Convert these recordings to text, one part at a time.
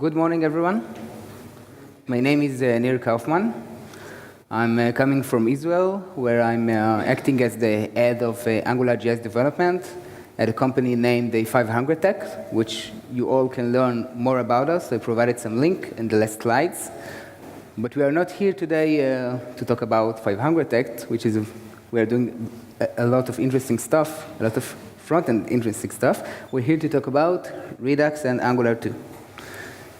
Good morning, everyone. My name is Nir Kaufman. I'm coming from Israel, where I'm acting as the head of Angular.js development at a company named the 500 Tech, which you all can learn more about us. I provided some link in the last slides. But we are not here today to talk about 500 Tech, which is we are doing a lot of interesting stuff, a lot of front-end interesting stuff. We're here to talk about Redux and Angular2.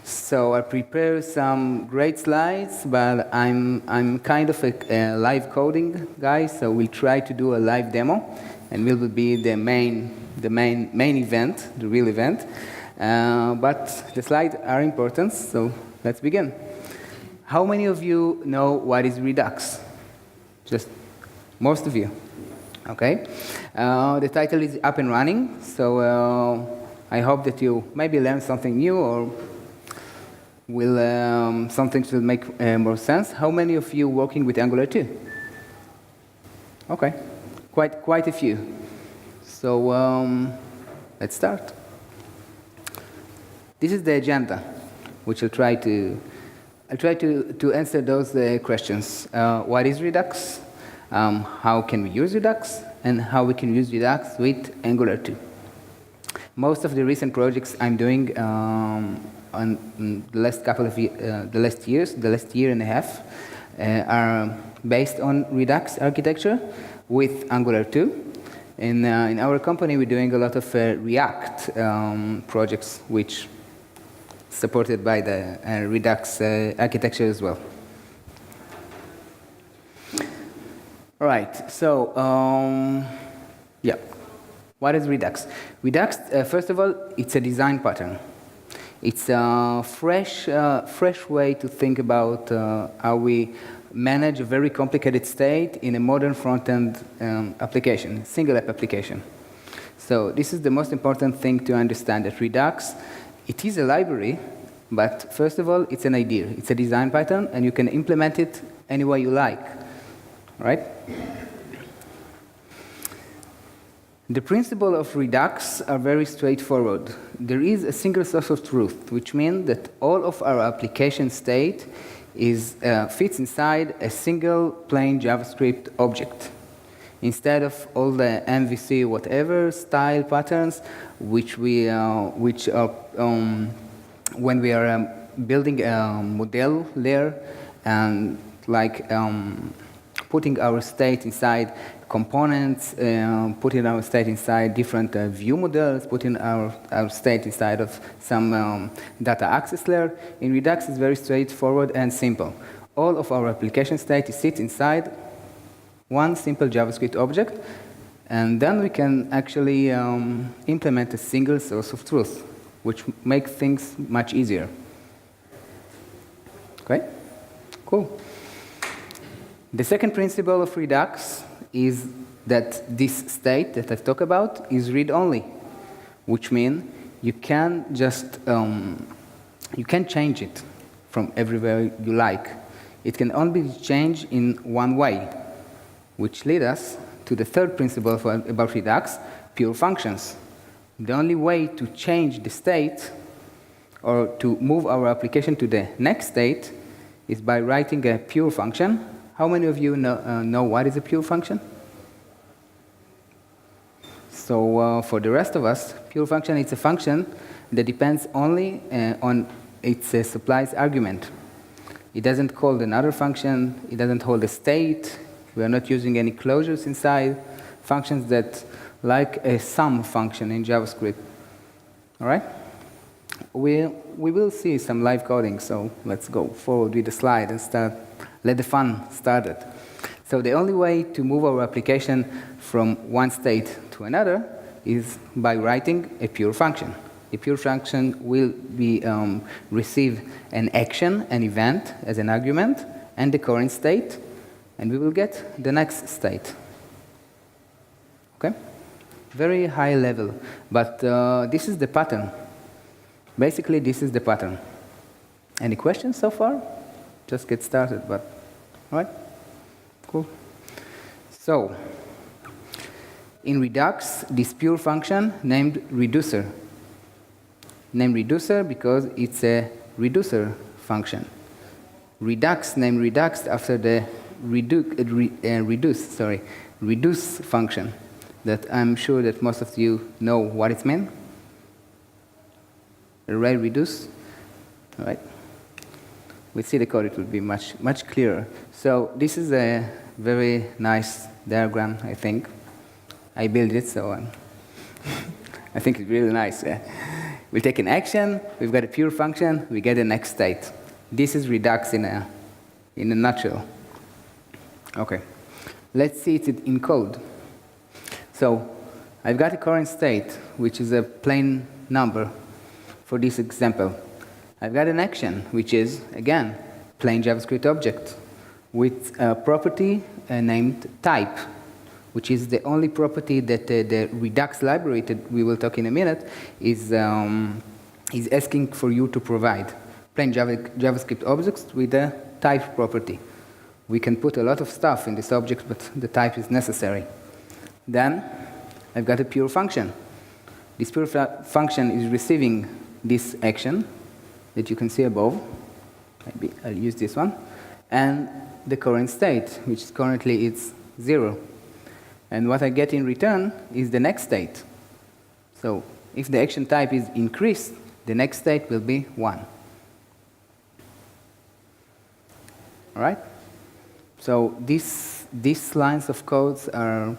So I prepared some great slides, but I'm kind of a live coding guy, so we'll try to do a live demo, and will be the main event, the real event. But the slides are important, so let's begin. How many of you know what is Redux? Just most of you. Okay. The title is up and running, so I hope that you maybe learn something new or will something will make more sense. How many of you working with Angular2? Okay, quite a few. So let's start. This is the agenda, which I'll try to answer those questions. What is Redux? How can we use Redux? And how we can use Redux with Angular2. Most of the recent projects I'm doing on the last couple of the last year and a half, are based on Redux architecture with Angular2. In our company, we're doing a lot of React projects, which supported by the Redux architecture as well. All right, so yeah, what is Redux? Redux, first of all, it's a design pattern. It's a fresh way to think about how we manage a very complicated state in a modern front-end application, single app application. So this is the most important thing to understand, that Redux, it is a library, but first of all, it's an idea. It's a design pattern, and you can implement it any way you like, right? The principles of Redux are very straightforward. There is a single source of truth, which means that all of our application state fits inside a single plain JavaScript object, instead of all the MVC whatever style patterns, which are when we are building a model layer and like putting our state inside components, putting our state inside different view models, putting our state inside of some data access layer. In Redux, it's very straightforward and simple. All of our application state sits inside one simple JavaScript object, and then we can actually implement a single source of truth, which makes things much easier. Okay? Cool. The second principle of Redux is that this state that I've talked about is read-only, which means you can just you can change it from everywhere you like. It can only be changed in one way, which leads us to the third principle about Redux, pure functions. The only way to change the state or to move our application to the next state is by writing a pure function. How many of you know what is a pure function? So for the rest of us, pure function is a function that depends only on its supplies argument. It doesn't call another function. It doesn't hold a state. We are not using any closures inside. Functions that like a sum function in JavaScript. All right? We will see some live coding, so let's go forward with the slide and let the fun start it. So the only way to move our application from one state to another is by writing a pure function. A pure function will receive an action, an event as an argument, and the current state, and we will get the next state. Okay? Very high level, but this is the pattern. Basically, this is the pattern. Any questions so far? Just get started, but all right? Cool. So, in Redux, this pure function named reducer. Named reducer because it's a reducer function. Redux, name Redux after the reduce function that I'm sure that most of you know what it means. Array reduce, all right? We see the code, it will be much clearer. So this is a very nice diagram, I think. I built it, so I think it's really nice. We take an action, we've got a pure function, we get the next state. This is Redux in a nutshell. Okay, let's see it in code. So I've got a current state, which is a plain number for this example. I've got an action, which is, again, plain JavaScript object with a property named type, which is the only property that the Redux library that we will talk in a minute is asking for you to provide. Plain JavaScript objects with a type property. We can put a lot of stuff in this object, but the type is necessary. Then I've got a pure function. This pure function is receiving this action that you can see above. Maybe I'll use this one. And the current state, which currently is 0. And what I get in return is the next state. So if the action type is increased, the next state will be 1. All right? So these lines of codes are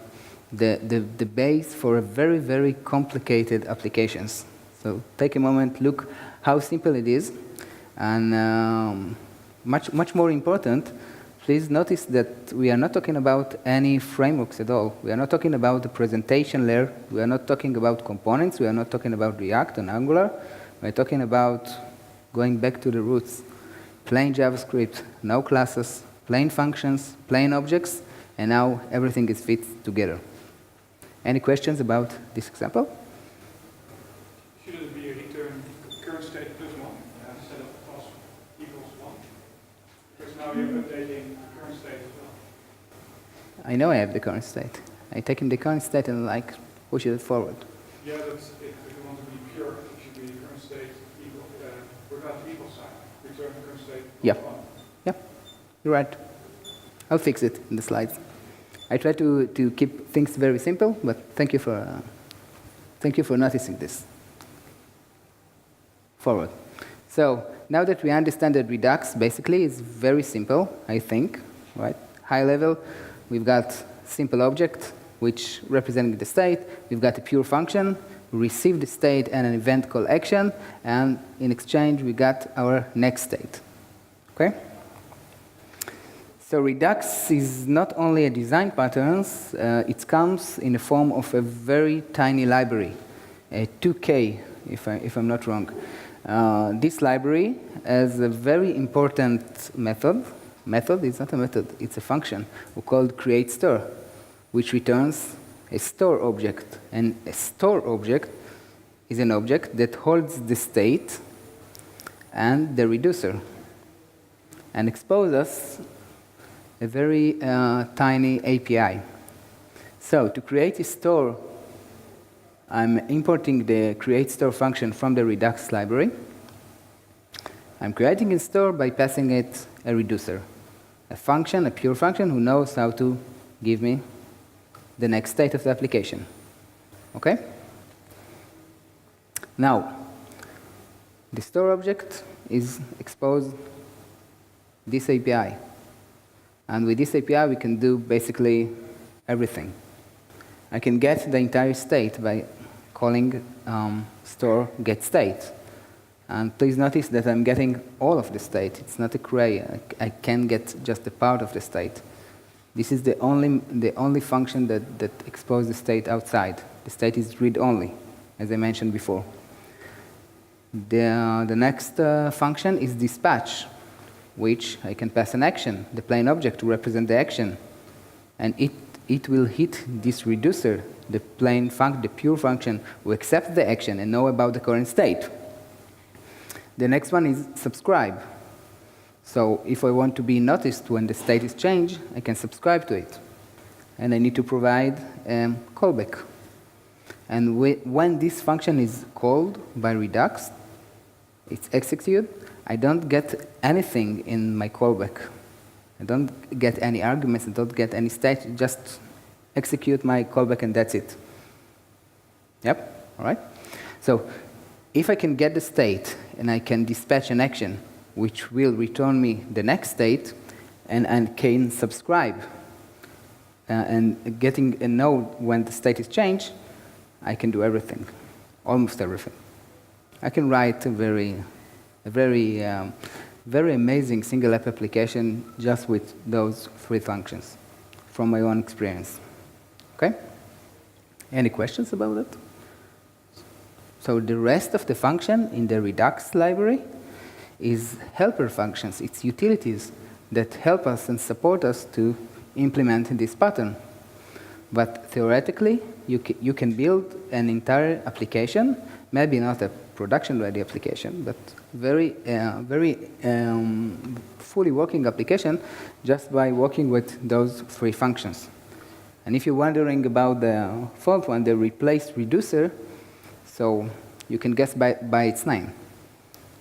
the base for a very, very complicated applications. So take a moment, look how simple it is. And much more important, please notice that we are not talking about any frameworks at all. We are not talking about the presentation layer. We are not talking about components. We are not talking about React and Angular. We are talking about going back to the roots. Plain JavaScript, no classes, plain functions, plain objects, and now everything is fit together. Any questions about this example? Should it be a return current state plus 1 instead of plus equals 1? Because now you're updating the current state as well. I know I have the current state. I take in the current state and push it forward. Yeah, but if you want to be pure, it should be current state equal, without the equal sign. Return current state plus 1. Yeah, you're right. I'll fix it in the slides. I try to keep things very simple, but thank you for noticing this. Forward. So now that we understand that Redux basically is very simple, I think, right? High level, we've got simple object, which representing the state. We've got a pure function, we receive the state and an event called action, and in exchange, we got our next state. Okay? So Redux is not only a design pattern, it comes in the form of a very tiny library, a 2K, if I'm not wrong. This library has a very important method. Method is not a method, it's a function. We call createStore, which returns a store object. And a store object is an object that holds the state and the reducer and exposes us a very tiny API. So to create a store, I'm importing the createStore function from the Redux library. I'm creating a store by passing it a reducer, a function, a pure function, who knows how to give me the next state of the application. Okay? Now, the store object is exposed this API. And with this API, we can do basically everything. I can get the entire state by calling store getState. And please notice that I'm getting all of the state. It's not a query. I can get just a part of the state. This is the only function that exposes the state outside. The state is read-only, as I mentioned before. The next function is dispatch, which I can pass an action, the plain object, to represent the action. And it will hit this reducer, the pure function, who accepts the action and know about the current state. The next one is subscribe. So if I want to be noticed when the state is changed, I can subscribe to it. And I need to provide a callback. And when this function is called by Redux, it's executed, I don't get anything in my callback. I don't get any arguments, I don't get any state, just execute my callback and that's it. Yep, all right? So if I can get the state and I can dispatch an action which will return me the next state, and I can subscribe and getting a node when the state is changed, I can do everything, almost everything. I can write a very amazing single app application just with those 3 functions from my own experience. Okay? Any questions about that? So the rest of the function in the Redux library is helper functions. It's utilities that help us and support us to implement this pattern. But theoretically, you can build an entire application, maybe not a production-ready application, but very fully working application just by working with those 3 functions. And if you're wondering about the fourth one, the replace reducer, so you can guess by its name.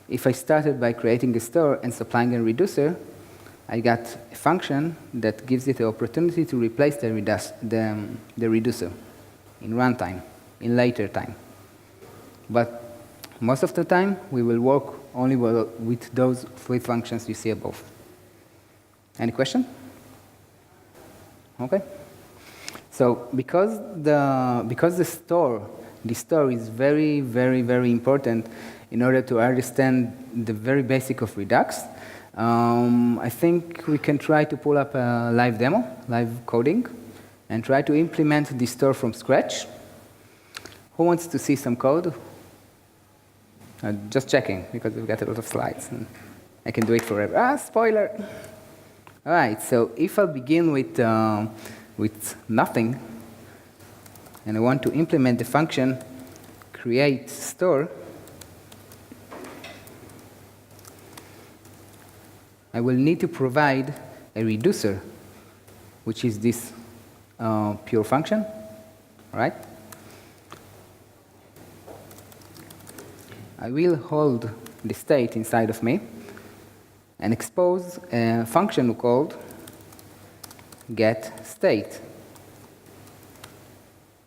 If I started by creating a store and supplying a reducer, I got a function that gives it the opportunity to replace the reducer in runtime, in later time. But most of the time, we will work only with those 3 functions you see above. Any question? Okay. So because the store is very important in order to understand the very basic of Redux, I think we can try to pull up a live demo, live coding, and try to implement the store from scratch. Who wants to see some code? Just checking, because we've got a lot of slides. And I can do it forever. Ah, spoiler! All right, so if I begin with nothing, and I want to implement the function create store, I will need to provide a reducer, which is this pure function, all right? I will hold the state inside of me and expose a function called getState.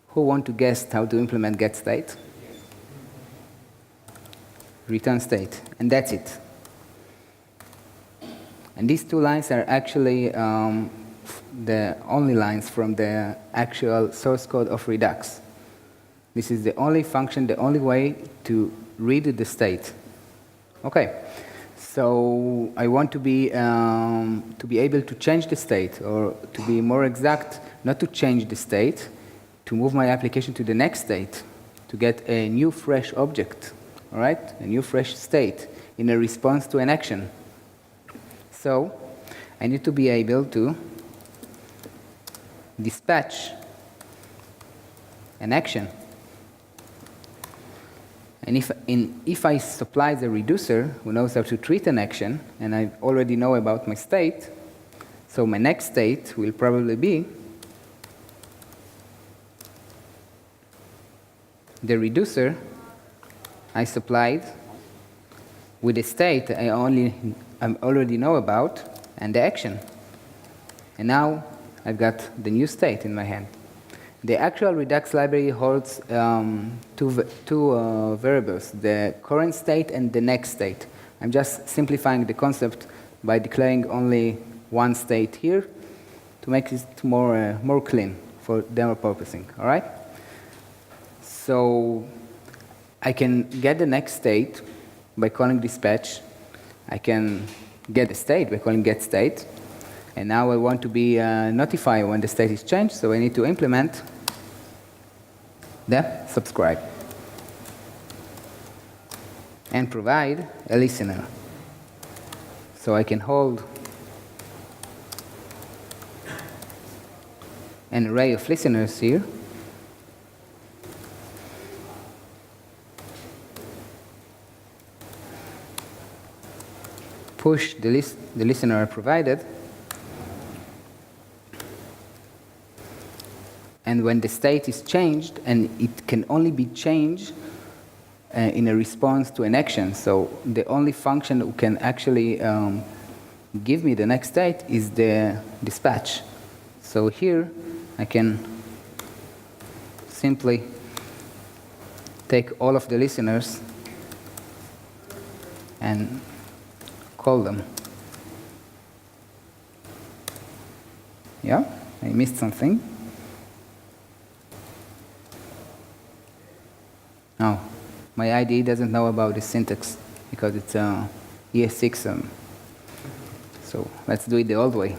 Who want to guess how to implement getState? Return state, and that's it. And these 2 lines are actually the only lines from the actual source code of Redux. This is the only function, the only way to read the state. Okay, so I want to be able to change the state, or to be more exact, not to change the state, to move my application to the next state, to get a new fresh object, all right, a new fresh state in a response to an action. So I need to be able to dispatch an action. And if I supply the reducer who knows how to treat an action, and I already know about my state, so my next state will probably be the reducer I supplied with the state I already know about and the action. And now I've got the new state in my hand. The actual Redux library holds two variables, the current state and the next state. I'm just simplifying the concept by declaring only one state here to make it more clean for demo purposing, all right? So I can get the next state by calling dispatch. I can get the state by calling getState. And now I want to be notified when the state is changed, so I need to implement the subscribe and provide a listener. So I can hold an array of listeners here. Push the listener provided. And when the state is changed, and it can only be changed in a response to an action. So the only function that can actually give me the next state is the dispatch. So here I can simply take all of the listeners and call them. Yeah, I missed something. Oh, my IDE doesn't know about the syntax because it's ES6. So let's do it the old way.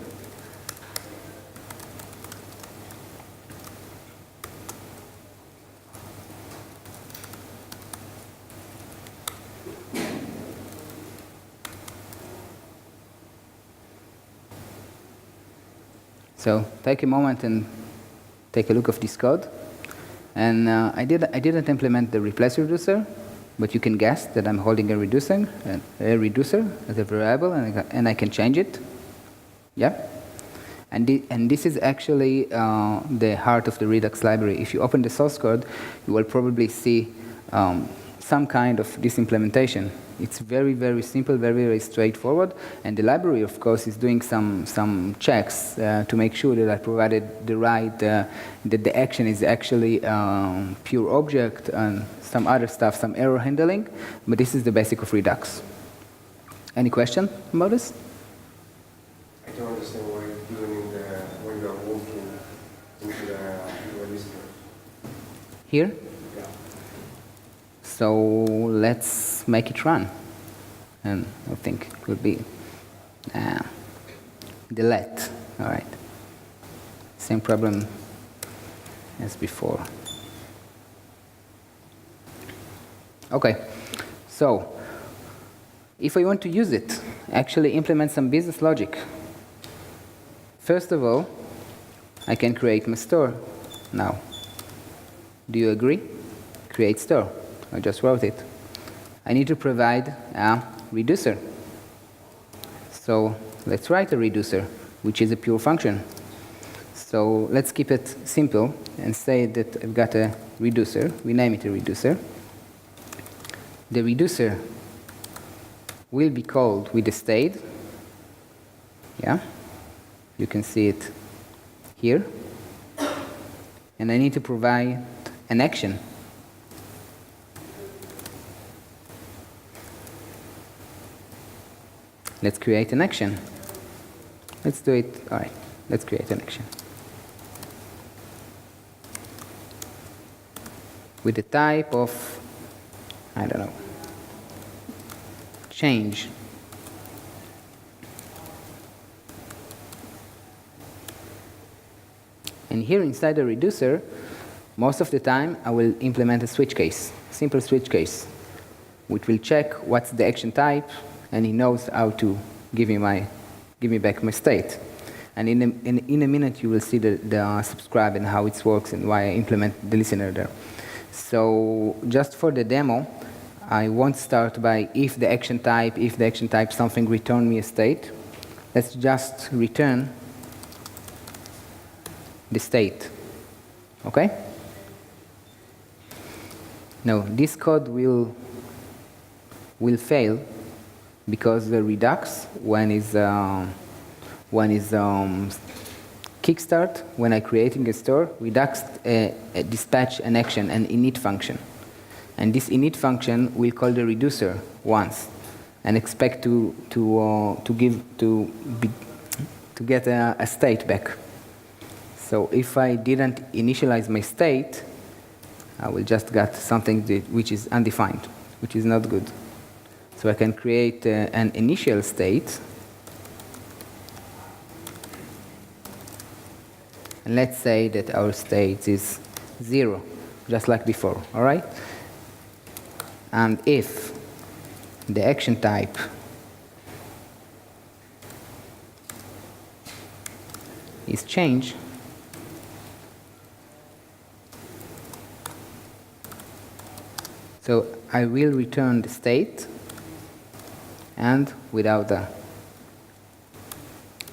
So take a moment and take a look of this code. And I didn't implement the replace reducer, but you can guess that I'm holding a reducer as a variable, and I can change it. Yeah. And this is actually the heart of the Redux library. If you open the source code, you will probably see some kind of this implementation. It's very, very simple, very, very straightforward. And the library, of course, is doing some checks to make sure that I provided the right, that the action is actually pure object and some other stuff, some error handling. But this is the basic of Redux. Any question about this? I don't understand what you're doing when you're walking into the listener. Here? Yeah. So let's make it run. And I think it will be delete. All right. Same problem as before. Okay. So if I want to use it, actually implement some business logic. First of all, I can create my store now. Do you agree? Create store. I just wrote it. I need to provide a reducer. So let's write a reducer, which is a pure function. So let's keep it simple and say that I've got a reducer. We name it a reducer. The reducer will be called with the state. Yeah, you can see it here. And I need to provide an action. Let's create an action. Let's do it. All right, let's create an action. With the type of, I don't know, change. And here inside the reducer, most of the time I will implement a switch case, simple switch case, which will check what's the action type, and he knows how to give me back my state. And in a minute you will see the subscribe and how it works and why I implement the listener there. So just for the demo, I won't start by if the action type something return me a state. Let's just return the state. Okay? Now this code will fail because the Redux, when is kickstart, when I'm creating a store, Redux dispatch an action, an init function. And this init function will call the reducer once and expect to get a state back. So if I didn't initialize my state, I will just get something which is undefined, which is not good. So I can create an initial state. And let's say that our state is 0, just like before, all right? And if the action type is change, so I will return the state and without the,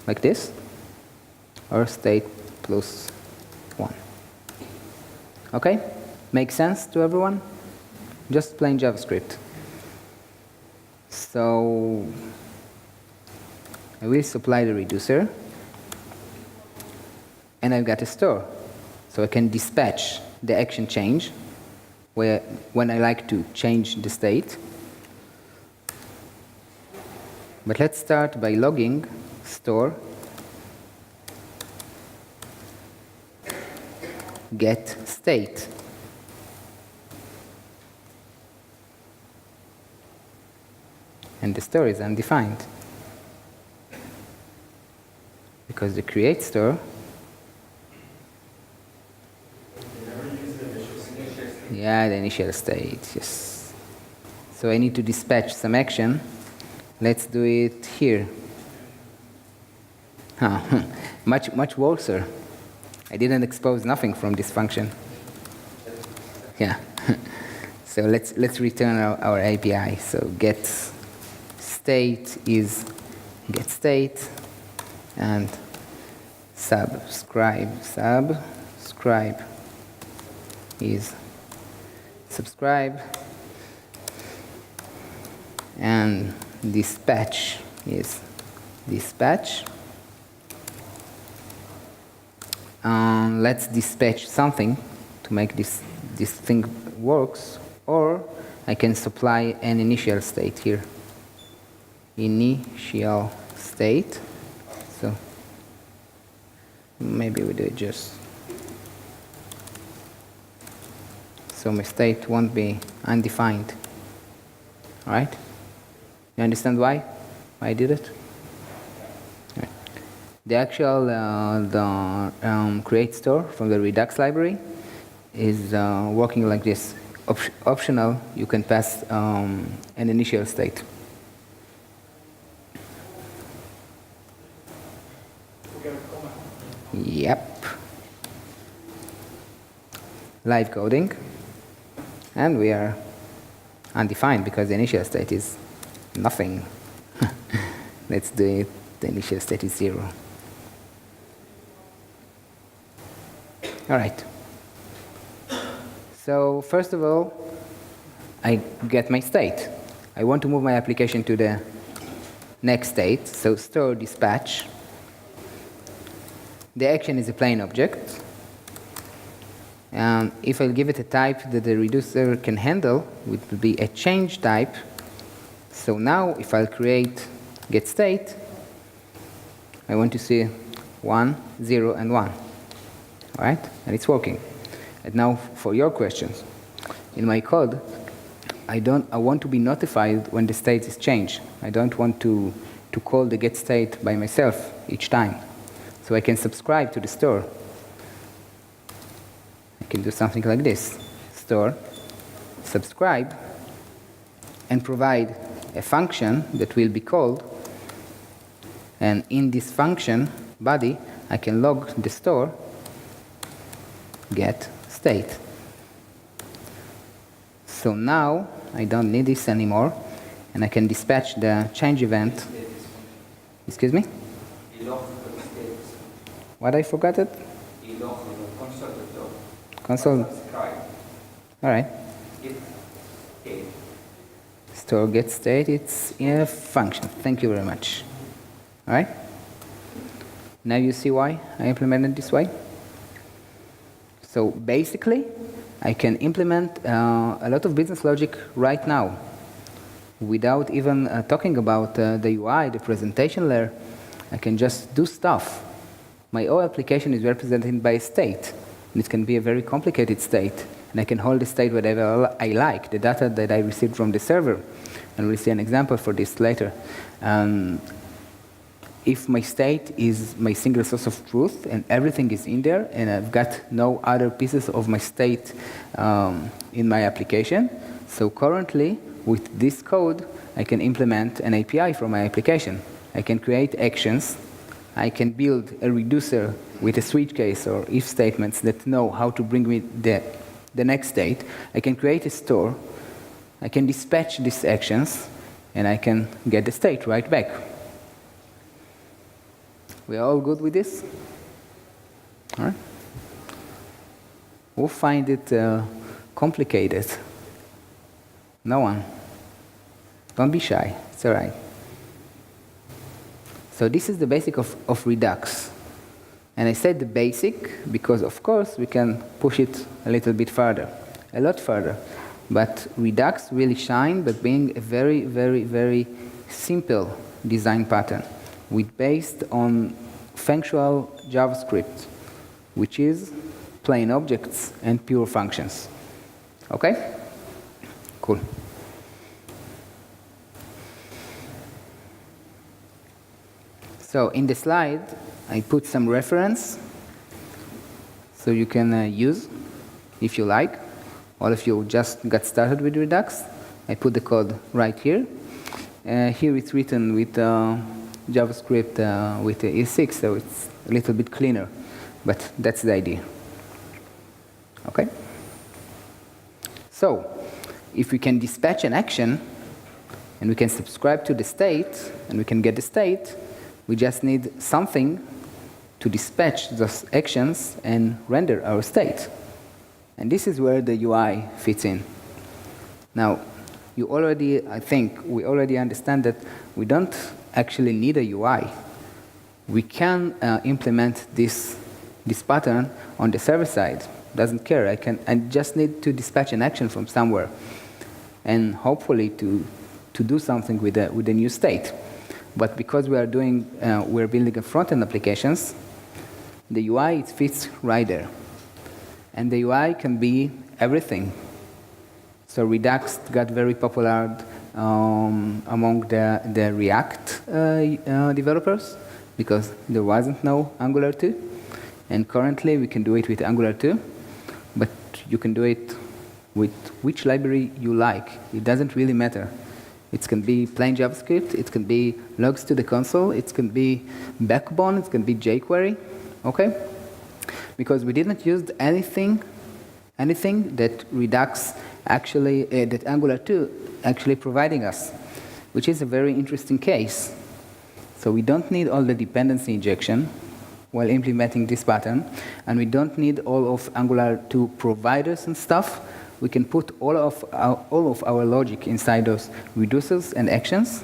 like this, or state +1. Okay? Makes sense to everyone? just plain JavaScript. So I will supply the reducer, and I've got a store. So I can dispatch the action change when I like to change the state. But let's start by logging store get state. And the store is undefined, because the create store, yeah, the initial state, yes. So I need to dispatch some action. Let's do it here. Much worse. I didn't expose nothing from this function. Yeah. So let's return our API. So get state is get state, and subscribe is subscribe, and dispatch is dispatch. Let's dispatch something to make this thing works, or I can supply an initial state here. Initial state. So maybe we do it just so my state won't be undefined. All right? You understand why I did it? Right. The actual create store from the Redux library is working like this. Optional, you can pass an initial state. Yep. Live coding. And we are undefined because the initial state is nothing. Let's do it. The initial state is 0. All right. So first of all, I get my state. I want to move my application to the next state. So store dispatch. The action is a plain object. If I give it a type that the reducer can handle, it will be a change type. So now if I'll create get state, I want to see 1, 0, and 1. All right? And it's working. And now for your questions. In my code, I want to be notified when the state is changed. I don't want to call the get state by myself each time. So I can subscribe to the store. I can do something like this. Store, subscribe, and provide a function that will be called. And in this function body, I can log the store get state. So now I don't need this anymore, and I can dispatch the change event. Excuse me? What I forgot it? Console. All right. Store get state, it's in a function. Thank you very much. All right? Now you see why I implemented this way? So basically, I can implement a lot of business logic right now without even talking about the UI, the presentation layer. I can just do stuff. My whole application is represented by a state. And it can be a very complicated state. And I can hold the state whatever I like, the data that I received from the server. And we'll see an example for this later. If my state is my single source of truth and everything is in there and I've got no other pieces of my state in my application, so currently with this code I can implement an API for my application. I can create actions. I can build a reducer with a switch case or if statements that know how to bring me the next state. I can create a store. I can dispatch these actions and I can get the state right back. We are all good with this? All right. Who find it complicated? No one. Don't be shy. It's all right. So this is the basic of Redux. And I said the basic because, of course, we can push it a little bit further, a lot further. But Redux really shines by being a very, very, very simple design pattern based on functional JavaScript, which is plain objects and pure functions. Okay? Cool. So in the slide, I put some reference so you can use if you like. All of you just got started with Redux. I put the code right here. Here it's written with JavaScript with E6, so it's a little bit cleaner. But that's the idea. Okay? So, if we can dispatch an action, and we can subscribe to the state, and we can get the state, we just need something to dispatch those actions and render our state. And this is where the UI fits in. Now, I think we already understand that we don't actually need a UI. We can implement this pattern on the server side. Doesn't care. I just need to dispatch an action from somewhere, and hopefully to do something with the new state. But because we're building a front-end applications, the UI fits right there. And the UI can be everything. So Redux got very popular among the React developers because there wasn't no Angular2. And currently we can do it with Angular2, but you can do it with which library you like. It doesn't really matter. It can be plain JavaScript, it can be logs to the console, it can be Backbone, it can be jQuery, okay? Because we didn't use anything that Redux actually, that Angular2 actually providing us, which is a very interesting case. So we don't need all the dependency injection while implementing this pattern, and we don't need all of Angular2 providers and stuff. We can put all of our logic inside those reducers and actions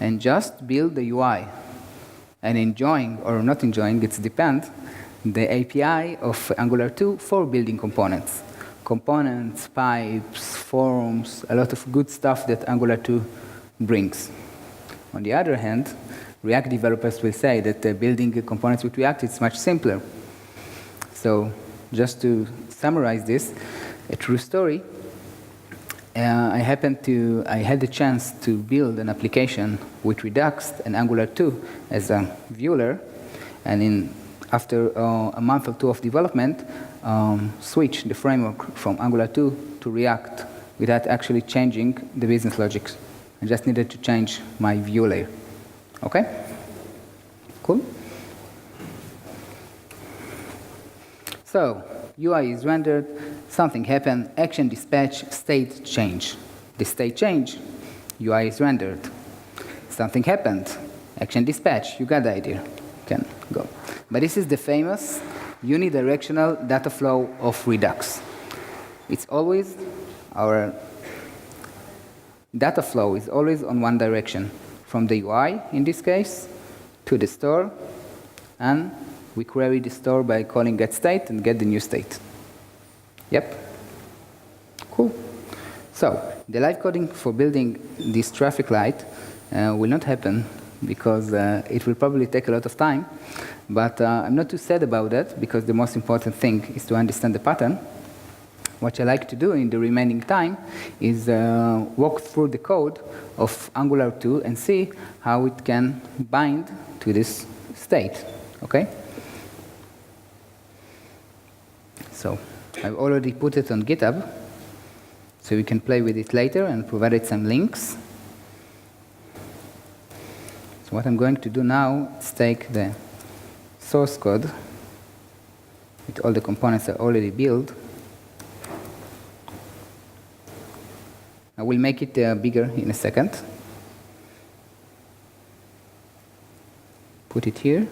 and just build the UI. And enjoying or not enjoying, it depends, the API of Angular2 for building components. Components, pipes, forms, a lot of good stuff that Angular2 brings. On the other hand, React developers will say that building components with React is much simpler. So just to summarize this, a true story, I had the chance to build an application with Redux and Angular2 as a viewer, and after a month or two of development, switch the framework from Angular2 to React without actually changing the business logic. I just needed to change my view layer. Okay? Cool? So, UI is rendered, something happened, action dispatch, state change. The state change, UI is rendered. Something happened, action dispatch, you got the idea. Can go. But this is the famous unidirectional data flow of Redux. It's always, our data flow is always on one direction, from the UI, in this case, to the store, and we query the store by calling getState and get the new state. Yep. Cool. So the live coding for building this traffic light will not happen because it will probably take a lot of time. But I'm not too sad about that because the most important thing is to understand the pattern. What I like to do in the remaining time is walk through the code of Angular2 and see how it can bind to this state. Okay? So I've already put it on GitHub, so you can play with it later and provided some links. So what I'm going to do now is take the source code with all the components I already built. I will make it bigger in a second. Put it here.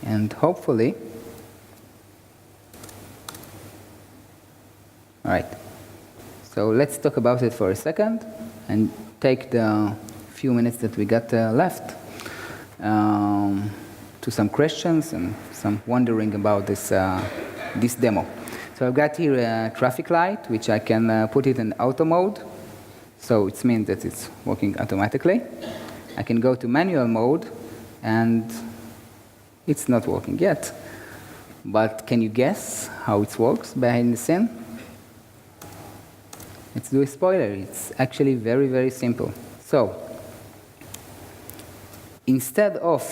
And hopefully, All right. So let's talk about it for a second and take the few minutes that we got left to some questions and some wondering about this, this demo. So I've got here a traffic light, which I can put it in auto mode. So it means that it's working automatically. I can go to manual mode, and it's not working yet. But can you guess how it works behind the scene? Let's do a spoiler. It's actually very, very simple. So instead of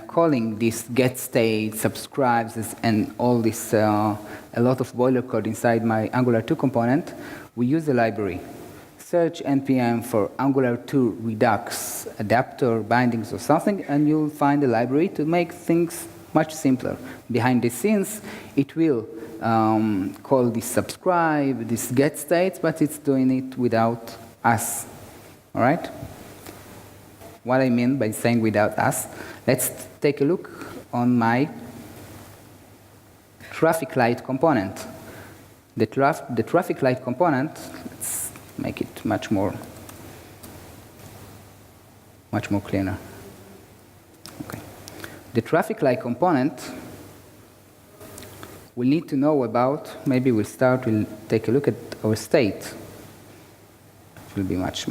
calling this get state, subscribes, and all this, a lot of boiler code inside my Angular2 component, we use a library. Search npm for Angular2 Redux adapter bindings or something, and you'll find a library to make things much simpler. Behind the scenes, it will call this subscribe, this get state, but it's doing it without us. All right? What I mean by saying without us, let's take a look on my traffic light component. The traffic light component, let's make it much more cleaner. Okay. The traffic light component we'll need to know about. Maybe we'll take a look at our state. It will be much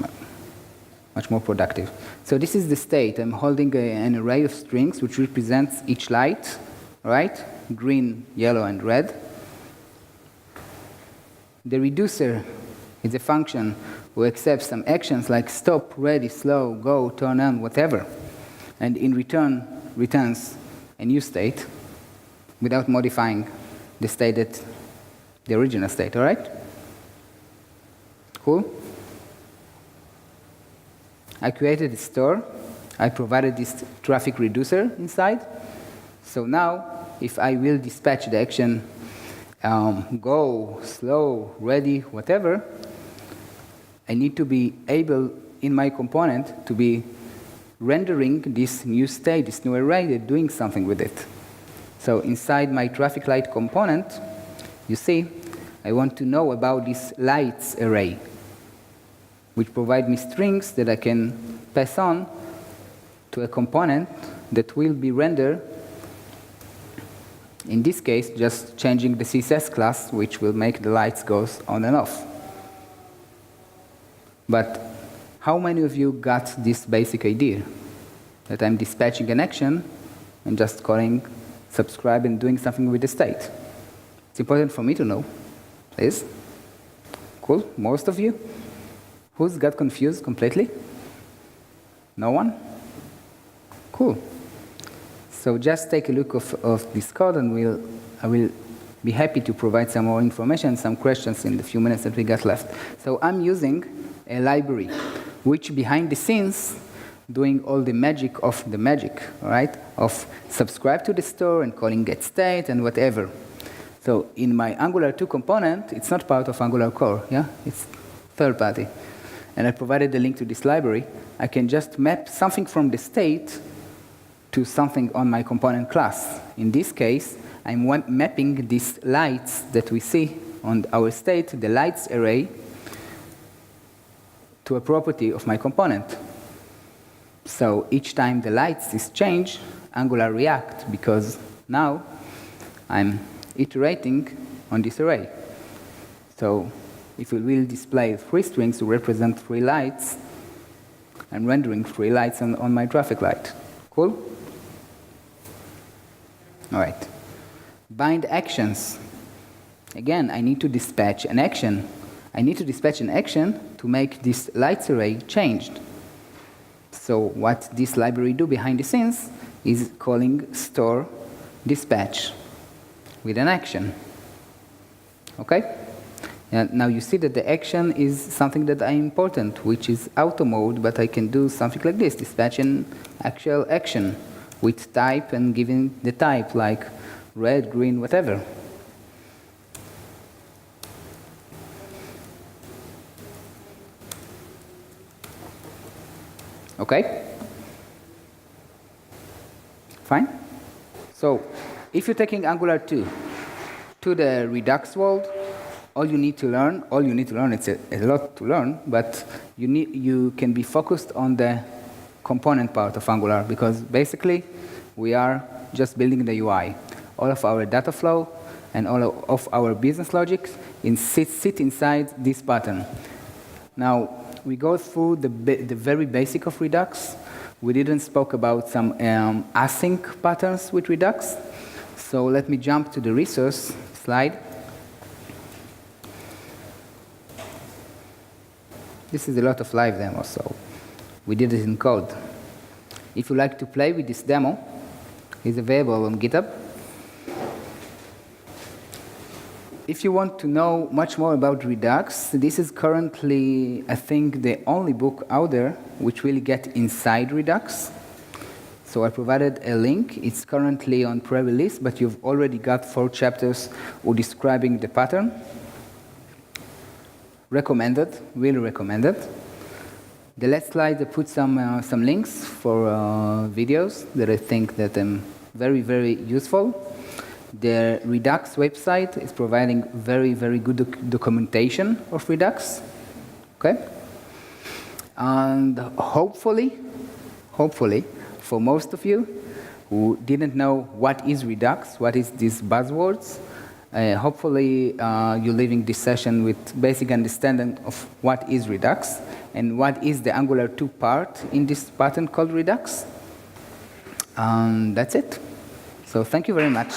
more productive. So this is the state. I'm holding an array of strings which represents each light, right? Green, yellow, and red. The reducer is a function who accepts some actions like stop, ready, slow, go, turn on, whatever, and in return returns a new state without modifying the state that the original state, all right? Cool? I created a store. I provided this traffic reducer inside. So now, if I will dispatch the action go, slow, ready, whatever, I need to be able, in my component, to be rendering this new state, this new array, and doing something with it. So inside my traffic light component, you see, I want to know about this lights array, which provide me strings that I can pass on to a component that will be rendered, in this case, just changing the CSS class, which will make the lights go on and off. But how many of you got this basic idea? That I'm dispatching an action and just calling subscribe and doing something with the state. It's important for me to know. Please? Cool? Most of you? Who's got confused completely? No one? Cool. So just take a look of this code, and I will be happy to provide some more information, some questions in the few minutes that we got left. So I'm using a library, which behind the scenes doing all the magic of the magic, all right? Of subscribe to the store and calling get state and whatever. So in my Angular2 component, it's not part of Angular core, yeah? It's third party. And I provided the link to this library. I can just map something from the state to something on my component class. In this case, I'm mapping these lights that we see on our state, the lights array, to a property of my component. So each time the lights is changed, Angular reacts, because now I'm iterating on this array. So if we will display 3 strings to represent 3 lights, I'm rendering 3 lights on my traffic light. Cool? All right. Bind actions. Again, I need to dispatch an action. I need to dispatch an action to make this lights array changed. So what this library do behind the scenes is calling store dispatch with an action. Okay? And now you see that the action is something that I important, which is auto mode, but I can do something like this, dispatch an actual action with type and giving the type like red, green, whatever. Okay? Fine? So if you're taking Angular 2 to the Redux world, all you need to learn, it's a lot to learn, but you can be focused on the component part of Angular, because basically we are just building the UI. All of our data flow and all of our business logic sit inside this pattern. Now, we go through the very basic of Redux. We didn't spoke about some async patterns with Redux. So let me jump to the resource slide. This is a lot of live demo, so we did it in code. If you like to play with this demo, it's available on GitHub. If you want to know much more about Redux, this is currently, I think, the only book out there which really get inside Redux. So I provided a link. It's currently on pre-release, but you've already got 4 chapters describing the pattern. Recommended, really recommended. The last slide, I put some links for videos that I think that very, very useful. The Redux website is providing very, very good documentation of Redux. Okay? And hopefully, for most of you who didn't know what is Redux, what is these buzzwords, hopefully you're leaving this session with basic understanding of what is Redux and what is the Angular 2 part in this pattern called Redux. And that's it. So thank you very much.